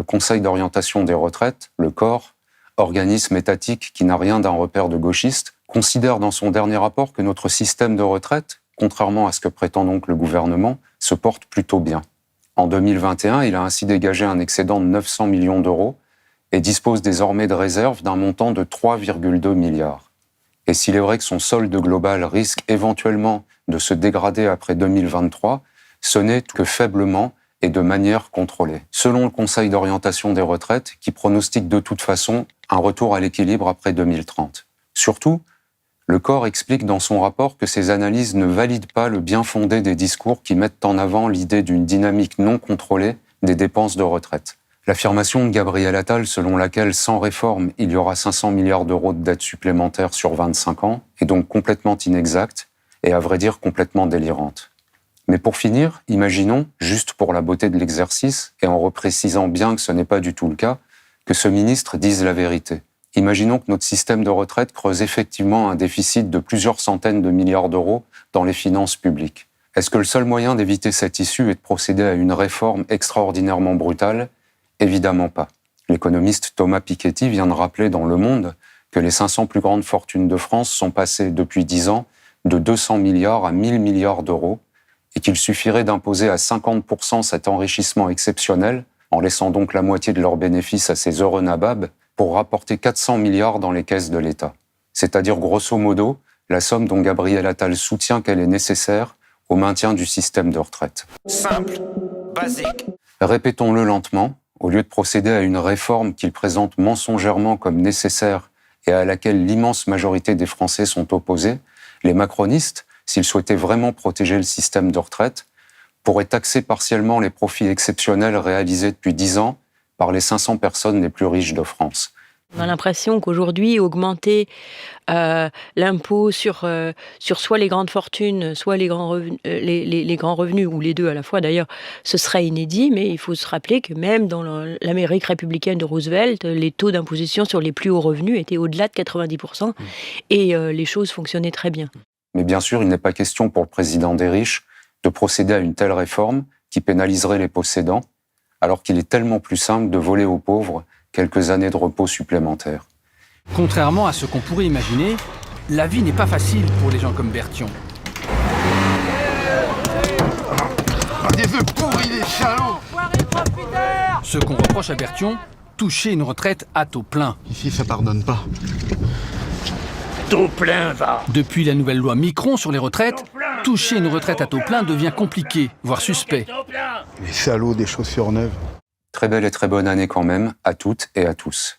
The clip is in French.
Conseil d'orientation des retraites, le COR, organisme étatique qui n'a rien d'un repère de gauchiste, considère dans son dernier rapport que notre système de retraite, contrairement à ce que prétend donc le gouvernement, se porte plutôt bien. En 2021, il a ainsi dégagé un excédent de 900 millions d'euros et dispose désormais de réserves d'un montant de 3,2 milliards. Et s'il est vrai que son solde global risque éventuellement de se dégrader après 2023, ce n'est que faiblement et de manière contrôlée. Selon le Conseil d'orientation des retraites, qui pronostique de toute façon un retour à l'équilibre après 2030. Surtout, le COR explique dans son rapport que ces analyses ne valident pas le bien fondé des discours qui mettent en avant l'idée d'une dynamique non contrôlée des dépenses de retraite. L'affirmation de Gabriel Attal selon laquelle, sans réforme, il y aura 500 milliards d'euros de dettes supplémentaires sur 25 ans est donc complètement inexacte et, à vrai dire, complètement délirante. Mais pour finir, imaginons, juste pour la beauté de l'exercice, et en reprécisant bien que ce n'est pas du tout le cas, que ce ministre dise la vérité. Imaginons que notre système de retraite creuse effectivement un déficit de plusieurs centaines de milliards d'euros dans les finances publiques. Est-ce que le seul moyen d'éviter cette issue est de procéder à une réforme extraordinairement brutale ? Évidemment pas. L'économiste Thomas Piketty vient de rappeler dans Le Monde que les 500 plus grandes fortunes de France sont passées depuis 10 ans de 200 milliards à 1000 milliards d'euros et qu'il suffirait d'imposer à 50% cet enrichissement exceptionnel, en laissant donc la moitié de leurs bénéfices à ces heureux nababs, pour rapporter 400 milliards dans les caisses de l'État. C'est-à-dire grosso modo la somme dont Gabriel Attal soutient qu'elle est nécessaire au maintien du système de retraite. Simple, basique. Répétons-le lentement. Au lieu de procéder à une réforme qu'il présente mensongèrement comme nécessaire et à laquelle l'immense majorité des Français sont opposés, les macronistes, s'ils souhaitaient vraiment protéger le système de retraite, pourraient taxer partiellement les profits exceptionnels réalisés depuis 10 ans par les 500 personnes les plus riches de France. On a l'impression qu'aujourd'hui, augmenter l'impôt sur soit les grandes fortunes, soit les grands revenus, ou les deux à la fois d'ailleurs, ce serait inédit, mais il faut se rappeler que même dans l'Amérique républicaine de Roosevelt, les taux d'imposition sur les plus hauts revenus étaient au-delà de 90%, et les choses fonctionnaient très bien. Mais bien sûr, il n'est pas question pour le président des riches de procéder à une telle réforme qui pénaliserait les possédants, alors qu'il est tellement plus simple de voler aux pauvres quelques années de repos supplémentaires. Contrairement à ce qu'on pourrait imaginer, la vie n'est pas facile pour les gens comme Berthion. Des œufs pourris, des chalots! Ce qu'on reproche à Berthion, toucher une retraite à taux plein. Ici, ça pardonne pas. Tout plein va. Depuis la nouvelle loi Micron sur les retraites, toucher une retraite à taux plein devient compliqué, voire suspect. Les salauds des chaussures neuves. Très belle et très bonne année quand même, à toutes et à tous.